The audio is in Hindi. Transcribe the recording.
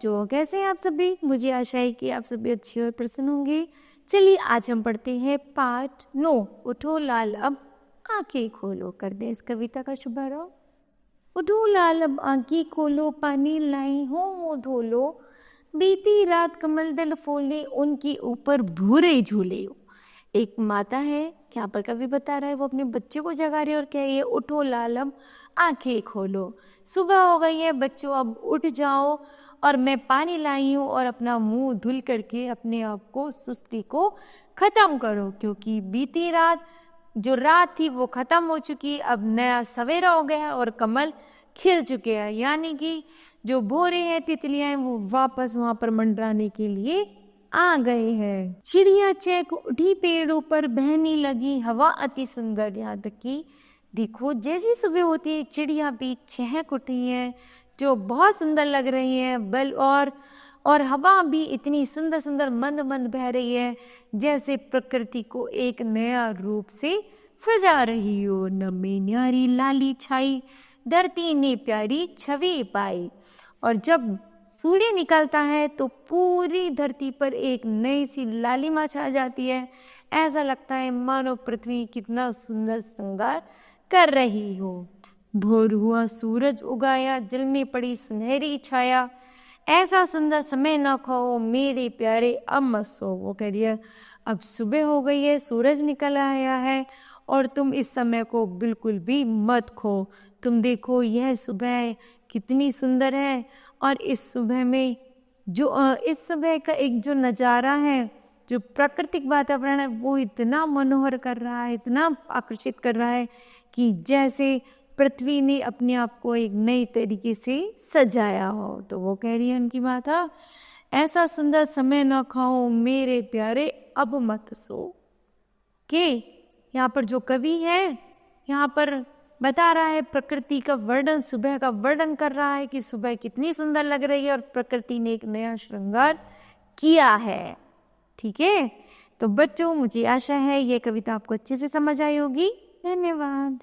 बच्चों, कैसे हैं आप सभी? मुझे आशा है कि आप सभी अच्छे और प्रसन्न होंगे। चलिए आज हम पढ़ते हैं पाठ 9। उठो लाल अब आंखें खोलो। कर दें इस कविता का शुभारंभ। उठो लाल अब आंखें खोलो, पानी लाई हो मुंह धो लो। बीती रात कमल दल फूले, उनके ऊपर भूरे झूले। एक माता है, यहाँ पर कवि बता रहा है, वो अपने बच्चे को जगा रही है और कह रही है उठो लाल अब आंखें खोलो। सुबह हो गई है बच्चों, अब उठ जाओ और मैं पानी लाई हूँ और अपना मुंह धुल करके अपने आप को सुस्ती को खत्म करो, क्योंकि बीती रात जो रात थी वो खत्म हो चुकी, अब नया सवेरा हो गया और कमल खिल चुके हैं। यानी कि जो भोरे हैं, तितलियां हैं, वो वापस वहां पर मंडराने के लिए आ गए हैं। चिड़िया चहक उठी पेड़ों पर, बहने लगी हवा अति सुंदर। यहाँ तक कि देखो जैसी सुबह होती है चिड़िया भी चहक उठी है, जो बहुत सुंदर लग रही है। बल और हवा भी इतनी सुंदर सुंदर मंद मंद बह रही है, जैसे प्रकृति को एक नया रूप से सजा रही हो। नमी न्यारी लाली छाई, धरती ने प्यारी छवि पाई। और जब सूर्य निकलता है तो पूरी धरती पर एक नई सी लालिमा छा जाती है। ऐसा लगता है मानो पृथ्वी कितना सुंदर श्रृंगार कर रही हो। भोर हुआ, सूरज उगाया, जल में पड़ी सुनहरी छाया। ऐसा सुंदर समय न खोओ मेरे प्यारे, अब मत सो। वो कह रही है अब सुबह हो गई है, सूरज निकल आया है और तुम इस समय को बिल्कुल भी मत खो। तुम देखो यह सुबह कितनी सुंदर है और इस सुबह में इस सुबह का एक जो नज़ारा है, जो प्राकृतिक वातावरण है, वो इतना मनोहर कर रहा है, इतना आकर्षित कर रहा है कि जैसे पृथ्वी ने अपने आप को एक नई तरीके से सजाया हो। तो वो कह रही है उनकी माता, ऐसा सुंदर समय न खाओ मेरे प्यारे, अब मत सो। के यहाँ पर जो कवि है, यहाँ पर बता रहा है प्रकृति का वर्णन, सुबह का वर्णन कर रहा है कि सुबह कितनी सुंदर लग रही है और प्रकृति ने एक नया श्रृंगार किया है। ठीक है, तो बच्चों मुझे आशा है ये कविता आपको अच्छे से समझ आई होगी। धन्यवाद।